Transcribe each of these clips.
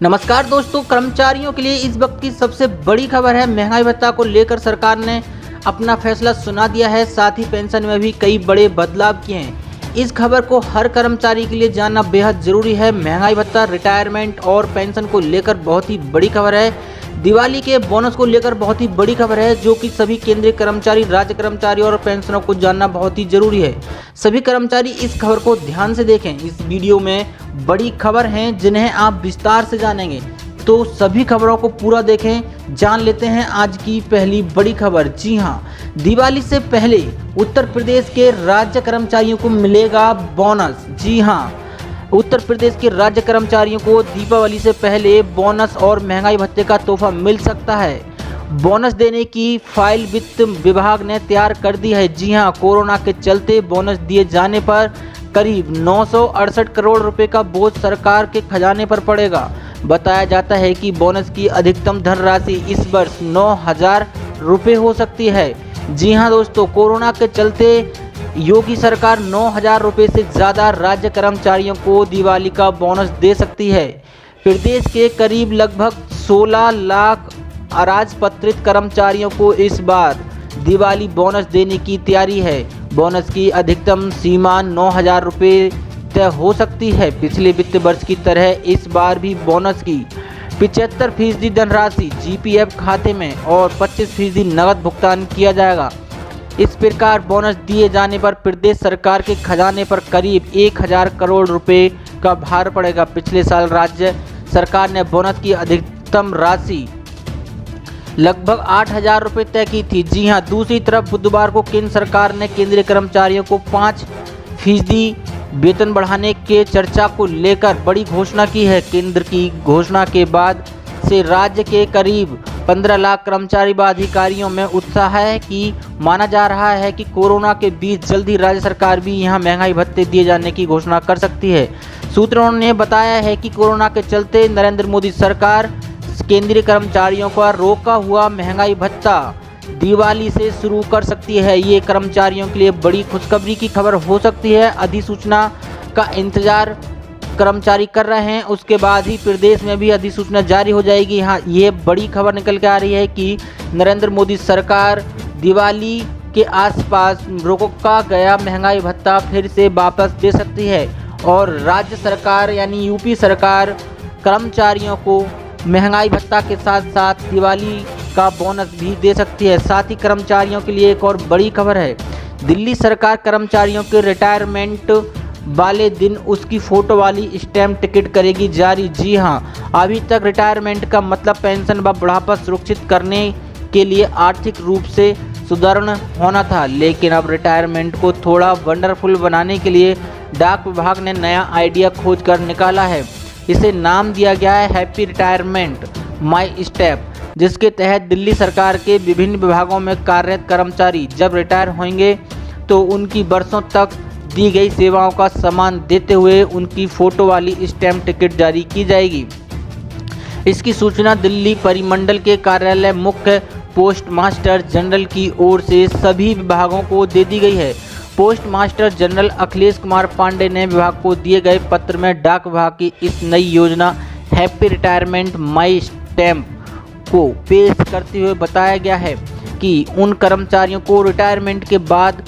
नमस्कार दोस्तों, कर्मचारियों के लिए इस वक्त की सबसे बड़ी खबर है। महंगाई भत्ता को लेकर सरकार ने अपना फैसला सुना दिया है। साथ ही पेंशन में भी कई बड़े बदलाव किए हैं। इस खबर को हर कर्मचारी के लिए जानना बेहद जरूरी है। महंगाई भत्ता, रिटायरमेंट और पेंशन को लेकर बहुत ही बड़ी खबर है। दिवाली के बोनस को लेकर बहुत ही बड़ी खबर है, जो कि सभी केंद्रीय कर्मचारी, राज्य कर्मचारी और पेंशनरों को जानना बहुत ही जरूरी है। सभी कर्मचारी इस खबर को ध्यान से देखें। इस वीडियो में बड़ी खबर हैं जिन्हें आप विस्तार से जानेंगे, तो सभी खबरों को पूरा देखें। जान लेते हैं आज की पहली बड़ी खबर। जी हां, दिवाली से पहले उत्तर प्रदेश के राज्य कर्मचारियों को मिलेगा बोनस। जी हां, उत्तर प्रदेश के राज्य कर्मचारियों को दीपावली से पहले बोनस और महंगाई भत्ते का तोहफा मिल सकता है। बोनस देने की फाइल वित्त विभाग ने तैयार कर दी है। जी हां, कोरोना के चलते बोनस दिए जाने पर करीब 968 करोड़ रुपए का बोझ सरकार के खजाने पर पड़ेगा। बताया जाता है कि बोनस की अधिकतम धनराशि इस वर्ष 9,000 रुपये हो सकती है। जी हां दोस्तों, कोरोना के चलते योगी सरकार 9,000 रुपये से ज़्यादा राज्य कर्मचारियों को दिवाली का बोनस दे सकती है। प्रदेश के करीब लगभग 16 लाख अराजपत्रित कर्मचारियों को इस बार दिवाली बोनस देने की तैयारी है। बोनस की अधिकतम सीमा 9,000 रुपये तय हो सकती है। पिछले वित्त वर्ष की तरह इस बार भी बोनस की 75% धनराशि जीपीएफ खाते में और 25% नकद भुगतान किया जाएगा। इस प्रकार बोनस दिए जाने पर प्रदेश सरकार के खजाने पर करीब 1,000 करोड़ रुपए का भार पड़ेगा। पिछले साल राज्य सरकार ने बोनस की अधिकतम राशि लगभग 8,000 रुपये तय की थी। जी हां, दूसरी तरफ बुधवार को केंद्र सरकार ने केंद्रीय कर्मचारियों को 5% वेतन बढ़ाने के चर्चा को लेकर बड़ी घोषणा की है। केंद्र की घोषणा के बाद से राज्य के करीब 15 लाख कर्मचारी व अधिकारियों में उत्साह है कि माना जा रहा है कि कोरोना के बीच जल्द ही राज्य सरकार भी यहां महंगाई भत्ते दिए जाने की घोषणा कर सकती है। सूत्रों ने बताया है कि कोरोना के चलते नरेंद्र मोदी सरकार केंद्रीय कर्मचारियों का रोका हुआ महंगाई भत्ता दिवाली से शुरू कर सकती है। ये कर्मचारियों के लिए बड़ी खुशखबरी की खबर हो सकती है। अधिसूचना का इंतजार कर्मचारी कर रहे हैं, उसके बाद ही प्रदेश में भी अधिसूचना जारी हो जाएगी। हाँ, ये बड़ी खबर निकल के आ रही है कि नरेंद्र मोदी सरकार दिवाली के आसपास रोका गया महंगाई भत्ता फिर से वापस दे सकती है और राज्य सरकार यानी यूपी सरकार कर्मचारियों को महंगाई भत्ता के साथ साथ दिवाली का बोनस भी दे सकती है। साथ ही कर्मचारियों के लिए एक और बड़ी खबर है। दिल्ली सरकार कर्मचारियों के रिटायरमेंट वाले दिन उसकी फोटो वाली स्टैम्प टिकट करेगी जारी। जी हां, अभी तक रिटायरमेंट का मतलब पेंशन व बुढ़ापा सुरक्षित करने के लिए आर्थिक रूप से सुदृढ़ होना था, लेकिन अब रिटायरमेंट को थोड़ा वंडरफुल बनाने के लिए डाक विभाग ने नया आइडिया खोज कर निकाला है। इसे नाम दिया गया है हैप्पी रिटायरमेंट माई स्टेप, जिसके तहत दिल्ली सरकार के विभिन्न विभागों में कार्यरत कर्मचारी जब रिटायर होंगे तो उनकी वर्षों तक दी गई सेवाओं का सम्मान देते हुए उनकी फोटो वाली स्टैम्प टिकट जारी की जाएगी। इसकी सूचना दिल्ली परिमंडल के कार्यालय मुख्य पोस्ट मास्टर जनरल की ओर से सभी विभागों को दे दी गई है। Post master general Akhilesh Kumar Pandey ने विभाग को दिए गए पत्र में डाक विभाग की इस नई योजना हैप्पी रिटायरमेंट माई स्टैम्प को पेश करते हुए बताया गया है कि उन कर्मचारियों को रिटायरमेंट के बाद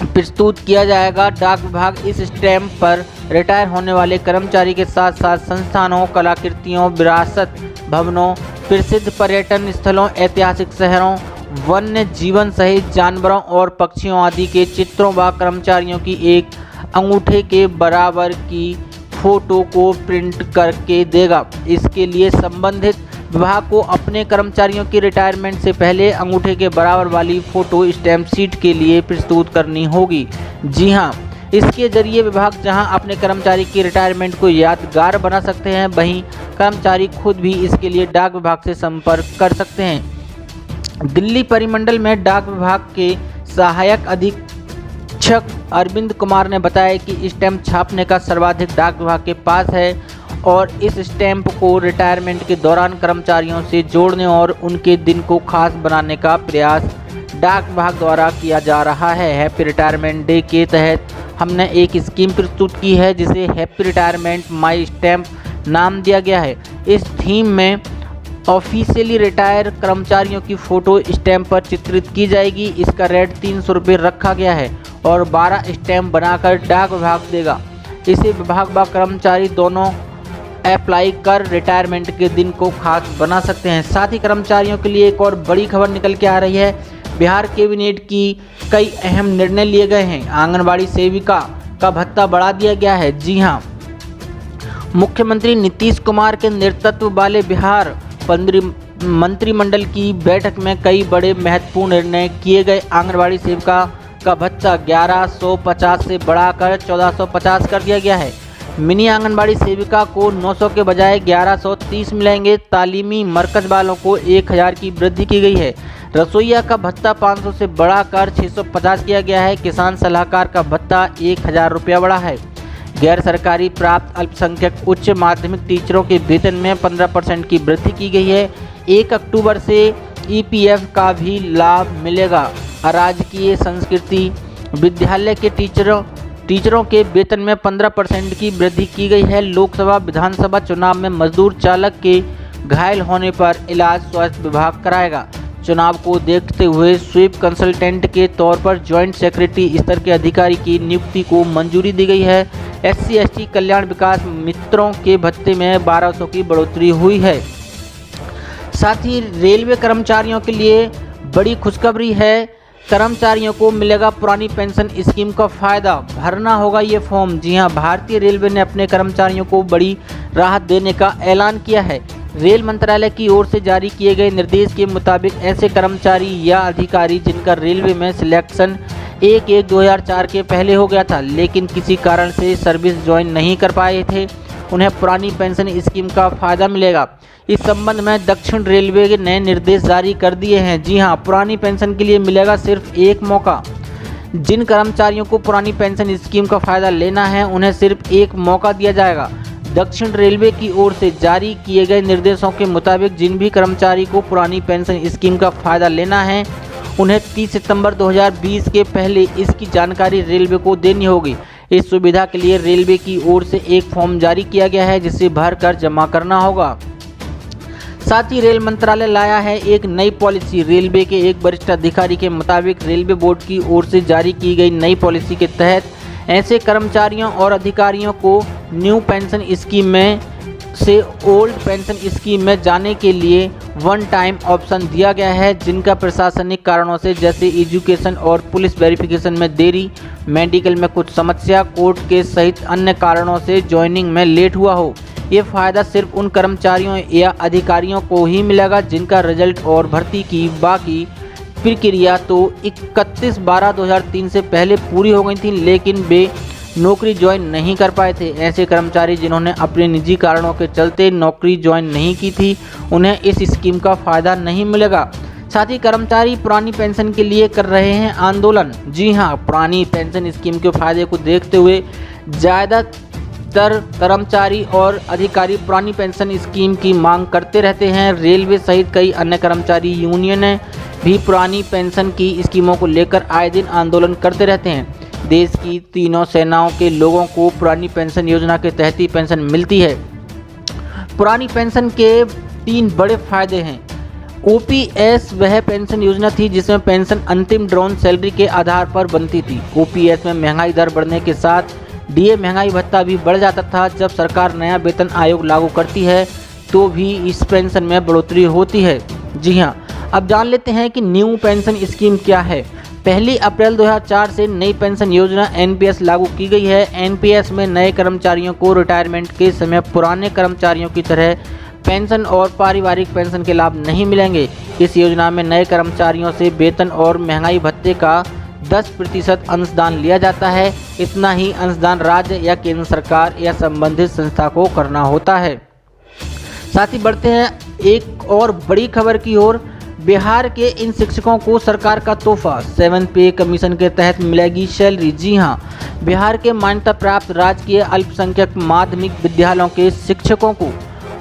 प्रस्तुत किया जाएगा। डाक विभाग इस स्टैम्प पर रिटायर होने वाले कर्मचारी के साथ साथ संस्थानों, कलाकृतियों, विरासत भवनों, प्रसिद्ध पर्यटन स्थलों, ऐतिहासिक शहरों, वन्य जीवन सहित जानवरों और पक्षियों आदि के चित्रों व कर्मचारियों की एक अंगूठे के बराबर की फोटो को प्रिंट करके देगा। इसके लिए संबंधित विभाग को अपने कर्मचारियों की रिटायरमेंट से पहले अंगूठे के बराबर वाली फोटो स्टैम्प शीट के लिए प्रस्तुत करनी होगी। जी हां, इसके जरिए विभाग जहां अपने कर्मचारी की रिटायरमेंट को यादगार बना सकते हैं, वहीं कर्मचारी खुद भी इसके लिए डाक विभाग से संपर्क कर सकते हैं। दिल्ली परिमंडल में डाक विभाग के सहायक अधीक्षक अरविंद कुमार ने बताया कि स्टैम्प छापने का सर्वाधिक डाक विभाग के पास है और इस स्टैम्प को रिटायरमेंट के दौरान कर्मचारियों से जोड़ने और उनके दिन को खास बनाने का प्रयास डाक विभाग द्वारा किया जा रहा है। हैप्पी रिटायरमेंट डे के तहत हमने एक स्कीम प्रस्तुत की है जिसे हैप्पी रिटायरमेंट माई स्टैम्प नाम दिया गया है। इस थीम में ऑफिशियली रिटायर कर्मचारियों की फ़ोटो स्टैम्प पर चित्रित की जाएगी। इसका रेट 300 रुपये रखा गया है और 12 स्टैम्प बनाकर डाक विभाग देगा। इसे विभाग व कर्मचारी दोनों अप्लाई कर रिटायरमेंट के दिन को खास बना सकते हैं। साथ ही कर्मचारियों के लिए एक और बड़ी खबर निकल के आ रही है। बिहार कैबिनेट की कई अहम निर्णय लिए गए हैं। आंगनबाड़ी सेविका का भत्ता बढ़ा दिया गया है। जी हां, मुख्यमंत्री नीतीश कुमार के नेतृत्व वाले बिहार मंत्रिमंडल की बैठक में कई बड़े महत्वपूर्ण निर्णय किए गए। आंगनबाड़ी सेविका का भत्ता 1150 से बढ़ाकर 1450 कर दिया गया है। मिनी आंगनबाड़ी सेविका को 900 के बजाय 1130 मिलेंगे। तालीमी मरकज वालों को 1000 की वृद्धि की गई है। रसोईया का भत्ता 500 से बढ़ाकर 650 किया गया है। किसान सलाहकार का भत्ता 1000 रुपया बढ़ा है। गैर सरकारी प्राप्त अल्पसंख्यक उच्च माध्यमिक टीचरों के वेतन में 15% की वृद्धि की गई है। 1 अक्टूबर से ईपीएफ का भी लाभ मिलेगा। अराजकीय संस्कृति विद्यालय के टीचरों के वेतन में 15% की वृद्धि की गई है। लोकसभा विधानसभा चुनाव में मजदूर चालक के घायल होने पर इलाज स्वास्थ्य विभाग कराएगा। चुनाव को देखते हुए स्वीप कंसल्टेंट के तौर पर ज्वाइंट सेक्रेटरी स्तर के अधिकारी की नियुक्ति को मंजूरी दी गई है। SC/ST कल्याण विकास मित्रों के भत्ते में 1200 की बढ़ोतरी हुई है। साथ ही रेलवे कर्मचारियों के लिए बड़ी खुशखबरी है। कर्मचारियों को मिलेगा पुरानी पेंशन स्कीम का फ़ायदा। भरना होगा ये फॉर्म। जी हां, भारतीय रेलवे ने अपने कर्मचारियों को बड़ी राहत देने का ऐलान किया है। रेल मंत्रालय की ओर से जारी किए गए निर्देश के मुताबिक ऐसे कर्मचारी या अधिकारी जिनका रेलवे में सिलेक्शन 1/1/2004 के पहले हो गया था लेकिन किसी कारण से सर्विस ज्वाइन नहीं कर पाए थे, उन्हें पुरानी पेंशन स्कीम का फ़ायदा मिलेगा। इस संबंध में दक्षिण रेलवे के नए निर्देश जारी कर दिए हैं। जी हां, पुरानी पेंशन के लिए मिलेगा सिर्फ एक मौका। जिन कर्मचारियों को पुरानी पेंशन स्कीम का फ़ायदा लेना है उन्हें सिर्फ एक मौका दिया जाएगा। दक्षिण रेलवे की ओर से जारी किए गए निर्देशों के मुताबिक जिन भी कर्मचारी को पुरानी पेंशन स्कीम का फ़ायदा लेना है उन्हें 30 सितंबर 2020 के पहले इसकी जानकारी रेलवे को देनी होगी। इस सुविधा के लिए रेलवे की ओर से एक फॉर्म जारी किया गया है जिसे भरकर जमा करना होगा। साथ ही रेल मंत्रालय लाया है एक नई पॉलिसी। रेलवे के एक वरिष्ठ अधिकारी के मुताबिक रेलवे बोर्ड की ओर से जारी की गई नई पॉलिसी के तहत ऐसे कर्मचारियों और अधिकारियों को न्यू पेंशन स्कीम में से ओल्ड पेंशन स्कीम में जाने के लिए वन टाइम ऑप्शन दिया गया है जिनका प्रशासनिक कारणों से जैसे एजुकेशन और पुलिस वेरिफिकेशन में देरी, मेडिकल में कुछ समस्या, कोर्ट केस सहित अन्य कारणों से ज्वाइनिंग में लेट हुआ हो। ये फ़ायदा सिर्फ उन कर्मचारियों या अधिकारियों को ही मिलेगा जिनका रिजल्ट और भर्ती की बाकी प्रक्रिया तो 31/12/2003 से पहले पूरी हो गई थी लेकिन वे नौकरी ज्वाइन नहीं कर पाए थे। ऐसे कर्मचारी जिन्होंने अपने निजी कारणों के चलते नौकरी ज्वाइन नहीं की थी उन्हें इस स्कीम का फ़ायदा नहीं मिलेगा। साथ ही कर्मचारी पुरानी पेंशन के लिए कर रहे हैं आंदोलन। जी हां, पुरानी पेंशन स्कीम के फायदे को देखते हुए ज़्यादातर कर्मचारी और अधिकारी पुरानी पेंशन स्कीम की मांग करते रहते हैं। रेलवे सहित कई अन्य कर्मचारी यूनियनें भी पुरानी पेंशन की स्कीमों को लेकर आए दिन आंदोलन करते रहते हैं। देश की तीनों सेनाओं के लोगों को पुरानी पेंशन योजना के तहत ही पेंशन मिलती है। पुरानी पेंशन के 3 बड़े फायदे हैं। ओपीएस वह पेंशन योजना थी जिसमें पेंशन अंतिम ड्रॉन सैलरी के आधार पर बनती थी। ओपीएस में महंगाई दर बढ़ने के साथ डीए महंगाई भत्ता भी बढ़ जाता था। जब सरकार नया वेतन आयोग लागू करती है तो भी इस पेंशन में बढ़ोतरी होती है। जी हाँ, अब जान लेते हैं कि न्यू पेंशन स्कीम क्या है। 1 अप्रैल 2004 से नई पेंशन योजना एनपीएस लागू की गई है। एनपीएस में नए कर्मचारियों को रिटायरमेंट के समय पुराने कर्मचारियों की तरह पेंशन और पारिवारिक पेंशन के लाभ नहीं मिलेंगे। इस योजना में नए कर्मचारियों से वेतन और महंगाई भत्ते का 10% अंशदान लिया जाता है। इतना ही अंशदान राज्य या केंद्र सरकार या संबंधित संस्था को करना होता है। साथ ही बढ़ते हैं एक और बड़ी खबर की ओर। बिहार के इन शिक्षकों को सरकार का तोहफा 7 पे कमीशन के तहत मिलेगी सैलरी। जी हां, बिहार के मान्यता प्राप्त राजकीय अल्पसंख्यक माध्यमिक विद्यालयों के शिक्षकों को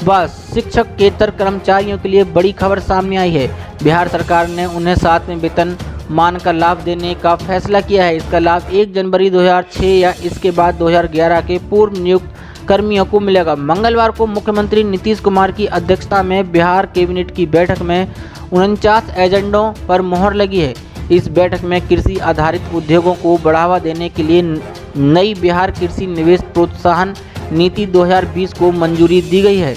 व शिक्षकेतर कर्मचारियों के लिए बड़ी खबर सामने आई है। बिहार सरकार ने उन्हें 7वें वेतन मान का लाभ देने का फैसला किया है। इसका लाभ 1 जनवरी 2006 या इसके बाद 2011 के पूर्व नियुक्त कर्मियों को मिलेगा। मंगलवार को मुख्यमंत्री नीतीश कुमार की अध्यक्षता में बिहार कैबिनेट की बैठक में 49 एजेंडों पर मोहर लगी है। इस बैठक में कृषि आधारित उद्योगों को बढ़ावा देने के लिए नई बिहार कृषि निवेश प्रोत्साहन नीति 2020 को मंजूरी दी गई है।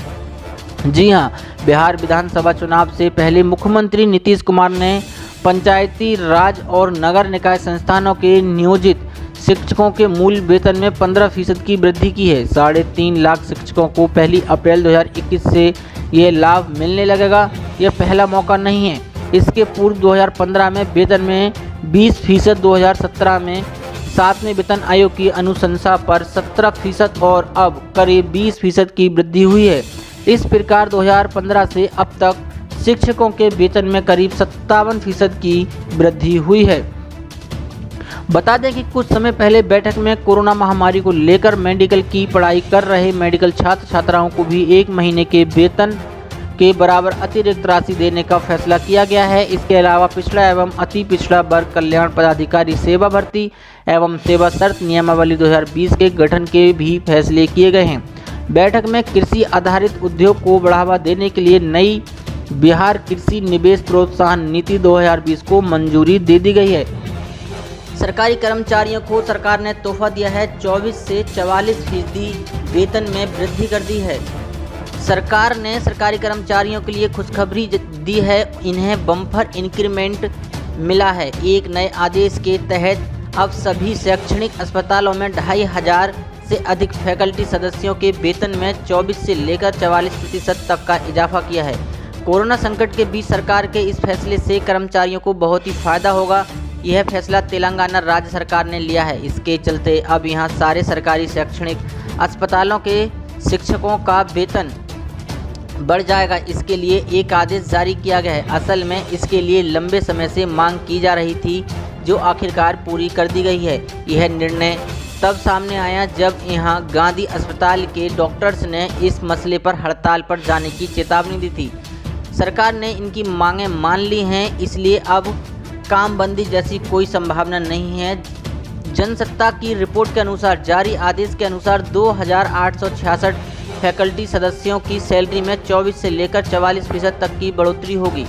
जी हां, बिहार विधानसभा चुनाव से पहले मुख्यमंत्री नीतीश कुमार ने पंचायती राज और नगर निकाय संस्थानों के नियोजित शिक्षकों के मूल वेतन में 15% की वृद्धि की है। 3.5 लाख शिक्षकों को 1 अप्रैल 2021 से ये लाभ मिलने लगेगा। यह पहला मौका नहीं है। इसके पूर्व 2015 में वेतन में 20%, 2017 में 7वें वेतन आयोग की अनुशंसा पर 17% और अब करीब 20% की वृद्धि हुई है। इस प्रकार 2015 से अब तक शिक्षकों के वेतन में करीब 57% की वृद्धि हुई है। बता दें कि कुछ समय पहले बैठक में कोरोना महामारी को लेकर मेडिकल की पढ़ाई कर रहे मेडिकल छात्र छात्राओं को भी 1 महीने के वेतन के बराबर अतिरिक्त राशि देने का फैसला किया गया है। इसके अलावा पिछड़ा एवं अति पिछड़ा वर्ग कल्याण पदाधिकारी सेवा भर्ती एवं सेवा शर्त नियमावली 2020 के गठन के भी फैसले किए गए हैं। बैठक में कृषि आधारित उद्योग को बढ़ावा देने के लिए नई बिहार कृषि निवेश प्रोत्साहन नीति 2020 को मंजूरी दे दी गई है। सरकारी कर्मचारियों को सरकार ने तोहफा दिया है। 24 से 44% वेतन में वृद्धि कर दी है। सरकार ने सरकारी कर्मचारियों के लिए खुशखबरी दी है। इन्हें बम्पर इंक्रीमेंट मिला है। एक नए आदेश के तहत अब सभी शैक्षणिक अस्पतालों में 2500 से अधिक फैकल्टी सदस्यों के वेतन में 24 से लेकर 44% तक का इजाफा किया है। कोरोना संकट के बीच सरकार के इस फैसले से कर्मचारियों को बहुत ही फायदा होगा। यह फैसला तेलंगाना राज्य सरकार ने लिया है। इसके चलते अब यहां सारे सरकारी शैक्षणिक अस्पतालों के शिक्षकों का वेतन बढ़ जाएगा। इसके लिए एक आदेश जारी किया गया है। असल में इसके लिए लंबे समय से मांग की जा रही थी, जो आखिरकार पूरी कर दी गई है। यह निर्णय तब सामने आया जब यहां गांधी अस्पताल के डॉक्टर्स ने इस मसले पर हड़ताल पर जाने की चेतावनी दी थी। सरकार ने इनकी मांगें मान ली हैं, इसलिए अब काम बंदी जैसी कोई संभावना नहीं है। जनसत्ता की रिपोर्ट के अनुसार जारी आदेश के अनुसार 2866 फैकल्टी सदस्यों की सैलरी में 24 से लेकर 44% तक की बढ़ोतरी होगी।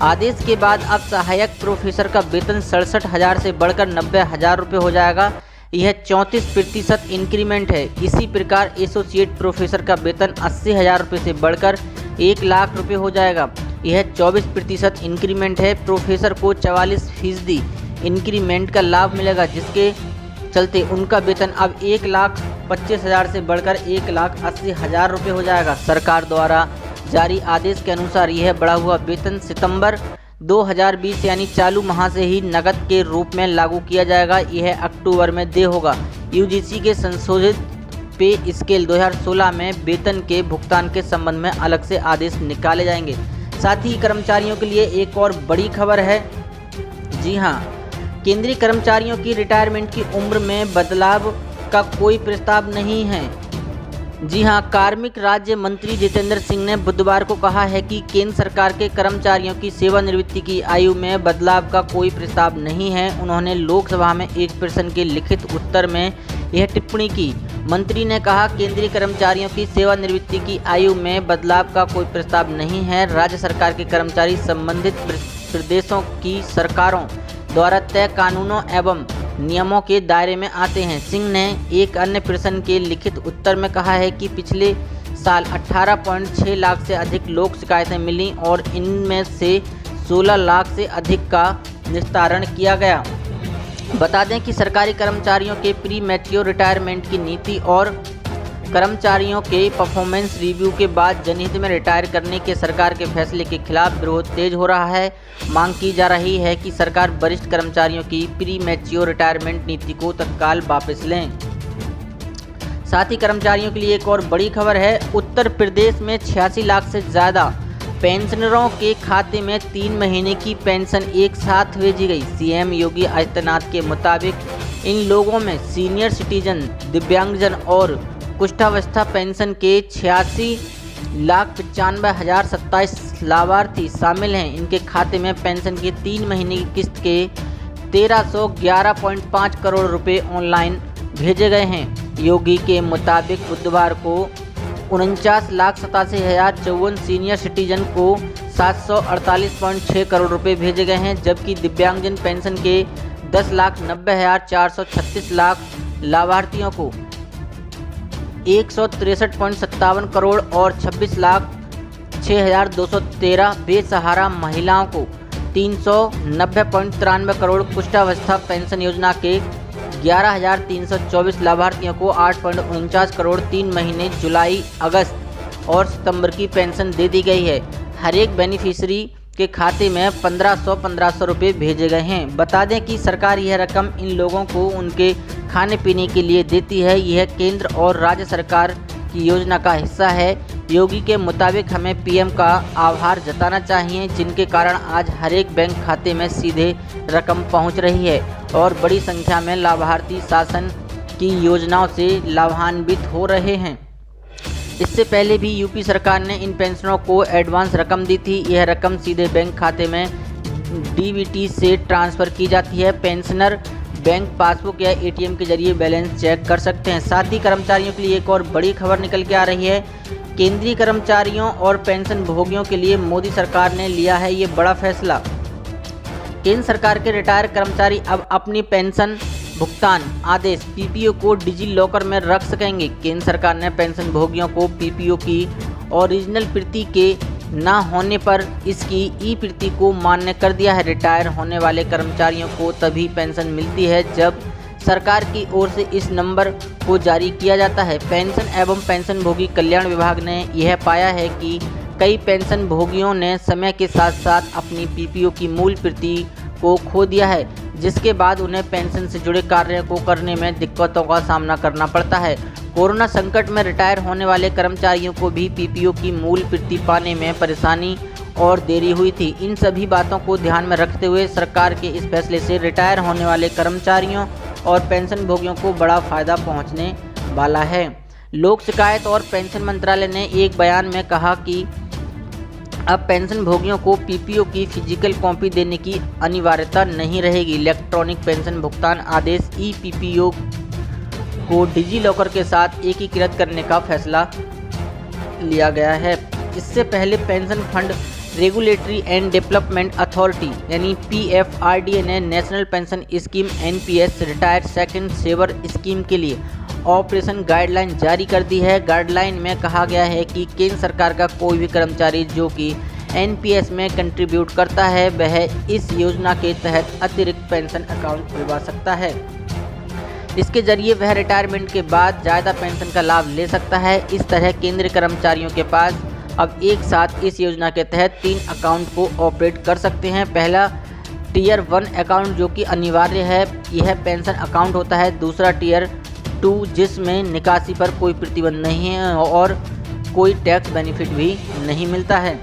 आदेश के बाद अब सहायक प्रोफेसर का वेतन 67,000 से बढ़कर 90,000 रुपये हो जाएगा। यह 34% इंक्रीमेंट है। इसी प्रकार एसोसिएट प्रोफेसर का वेतन 80,000 रुपये से बढ़कर 1 लाख रुपये हो जाएगा। यह 24% इंक्रीमेंट है। प्रोफेसर को 44% इंक्रीमेंट का लाभ मिलेगा, जिसके चलते उनका वेतन अब 1,25,000 से बढ़कर 1,80,000 रुपये हो जाएगा। सरकार द्वारा जारी आदेश के अनुसार यह बढ़ा हुआ वेतन सितंबर 2020 यानी चालू माह से ही नकद के रूप में लागू किया जाएगा। यह अक्टूबर में देय होगा। यूजीसी के संशोधित पे स्केल 2016 में वेतन के भुगतान के संबंध में अलग से आदेश निकाले जाएंगे। साथ ही कर्मचारियों के लिए एक और बड़ी खबर है। जी हां, केंद्रीय कर्मचारियों की रिटायरमेंट की उम्र में बदलाव का कोई प्रस्ताव नहीं है। जी हां, कार्मिक राज्य मंत्री जितेंद्र सिंह ने बुधवार को कहा है कि केंद्र सरकार के कर्मचारियों की सेवानिवृत्ति की आयु में बदलाव का कोई प्रस्ताव नहीं है। उन्होंने लोकसभा में एक प्रश्न के लिखित उत्तर में यह टिप्पणी की। मंत्री ने कहा, केंद्रीय कर्मचारियों की सेवानिवृत्ति की आयु में बदलाव का कोई प्रस्ताव नहीं है। राज्य सरकार के कर्मचारी संबंधित प्रदेशों की सरकारों द्वारा तय कानूनों एवं नियमों के दायरे में आते हैं। सिंह ने एक अन्य प्रश्न के लिखित उत्तर में कहा है कि पिछले साल 18.6 लाख से अधिक लोक शिकायतें मिली और इनमें से 16 लाख से अधिक का निस्तारण किया गया। बता दें कि सरकारी कर्मचारियों के प्री मैच्योर रिटायरमेंट की नीति और कर्मचारियों के परफॉर्मेंस रिव्यू के बाद जनहित में रिटायर करने के सरकार के फैसले के खिलाफ विरोध तेज हो रहा है। मांग की जा रही है कि सरकार वरिष्ठ कर्मचारियों की प्री मैच्योर रिटायरमेंट नीति को तत्काल वापस लें। साथ ही कर्मचारियों के लिए एक और बड़ी खबर है। उत्तर प्रदेश में 86 लाख से ज़्यादा पेंशनरों के खाते में 3 महीने की पेंशन एक साथ भेजी गई। सीएम योगी आदित्यनाथ के मुताबिक इन लोगों में सीनियर सिटीजन, दिव्यांगजन और कुष्ठावस्था पेंशन के 86,95,027 लाभार्थी शामिल हैं। इनके खाते में पेंशन के 3 महीने की किस्त के 1311.5 करोड़ रुपए ऑनलाइन भेजे गए हैं। योगी के मुताबिक बुधवार को 49,87,054 सीनियर सिटीजन को 748.6 करोड़ रुपए भेजे गए हैं, जबकि दिव्यांगजन पेंशन के 10,90,436 लाख लाभार्थियों को 163.57 करोड़ और 26,06,213 बेसहारा महिलाओं को 390.93 करोड़, कुष्ठावस्था पेंशन योजना के 11,324 लाभार्थियों को 8.49 करोड़ 3 महीने जुलाई, अगस्त और सितंबर की पेंशन दे दी गई है। हर एक बेनिफिशियरी के खाते में 1,500 रुपये भेजे गए हैं। बता दें कि सरकार यह रकम इन लोगों को उनके खाने पीने के लिए देती है। यह केंद्र और राज्य सरकार की योजना का हिस्सा है। योगी के मुताबिक हमें पीएम का आभार जताना चाहिए, जिनके कारण आज हर एक बैंक खाते में सीधे रकम पहुंच रही है और बड़ी संख्या में लाभार्थी शासन की योजनाओं से लाभान्वित हो रहे हैं। इससे पहले भी यूपी सरकार ने इन पेंशनरों को एडवांस रकम दी थी। यह रकम सीधे बैंक खाते में डीबीटी से ट्रांसफ़र की जाती है। पेंशनर बैंक पासबुक या एटीएम के जरिए बैलेंस चेक कर सकते हैं। साथ ही कर्मचारियों के लिए एक और बड़ी खबर निकल के आ रही है। केंद्रीय कर्मचारियों और पेंशन भोगियों के लिए मोदी सरकार ने लिया है ये बड़ा फैसला। केंद्र सरकार के रिटायर कर्मचारी अब अपनी पेंशन भुगतान आदेश पीपीओ को डिजी लॉकर में रख सकेंगे। केंद्र सरकार ने पेंशन भोगियों को पीपीओ की ओरिजिनल प्रति के ना होने पर इसकी ई प्रति को मान्य कर दिया है। रिटायर होने वाले कर्मचारियों को तभी पेंशन मिलती है जब सरकार की ओर से इस नंबर को जारी किया जाता है। पेंशन एवं पेंशनभोगी कल्याण विभाग ने यह पाया है कि कई पेंशन भोगियों ने समय के साथ साथ अपनी पीपीओ की मूल प्रति को खो दिया है, जिसके बाद उन्हें पेंशन से जुड़े कार्यों को करने में दिक्कतों का सामना करना पड़ता है। कोरोना संकट में रिटायर होने वाले कर्मचारियों को भी पीपीओ की मूल प्रति पाने में परेशानी और देरी हुई थी। इन सभी बातों को ध्यान में रखते हुए सरकार के इस फैसले से रिटायर होने वाले कर्मचारियों और पेंशन भोगियों को बड़ा फायदा पहुंचने वाला है। लोक शिकायत और पेंशन मंत्रालय ने एक बयान में कहा कि अब पेंशन भोगियों को पीपीओ की फिजिकल कॉपी देने की अनिवार्यता नहीं रहेगी। इलेक्ट्रॉनिक पेंशन भुगतान आदेश ई पीपीओ को डिजी लॉकर के साथ एकीकृत करने का फैसला लिया गया है। इससे पहले pension fund regulatory and development authority यानी पीएफआरडीए ने national pension scheme NPS retire second saver scheme के लिए ऑपरेशन गाइडलाइन जारी कर दी है। गाइडलाइन में कहा गया है कि केंद्र सरकार का कोई भी कर्मचारी जो कि एनपीएस में कंट्रीब्यूट करता है वह इस योजना के तहत अतिरिक्त पेंशन अकाउंट खुलवा सकता है। इसके जरिए वह रिटायरमेंट के बाद ज़्यादा पेंशन का लाभ ले सकता है। इस तरह केंद्रीय कर्मचारियों के पास अब एक साथ इस योजना के तहत 3 अकाउंट को ऑपरेट कर सकते हैं। पहला टीयर 1 अकाउंट जो कि अनिवार्य है, यह पेंशन अकाउंट होता है। दूसरा टीयर 2 जिसमें निकासी पर कोई प्रतिबंध नहीं है और कोई टैक्स बेनिफिट भी नहीं मिलता है।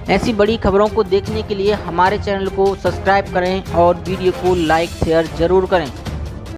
ऐसी बड़ी खबरों को देखने के लिए हमारे चैनल को सब्सक्राइब करें और वीडियो को लाइक शेयर ज़रूर करें।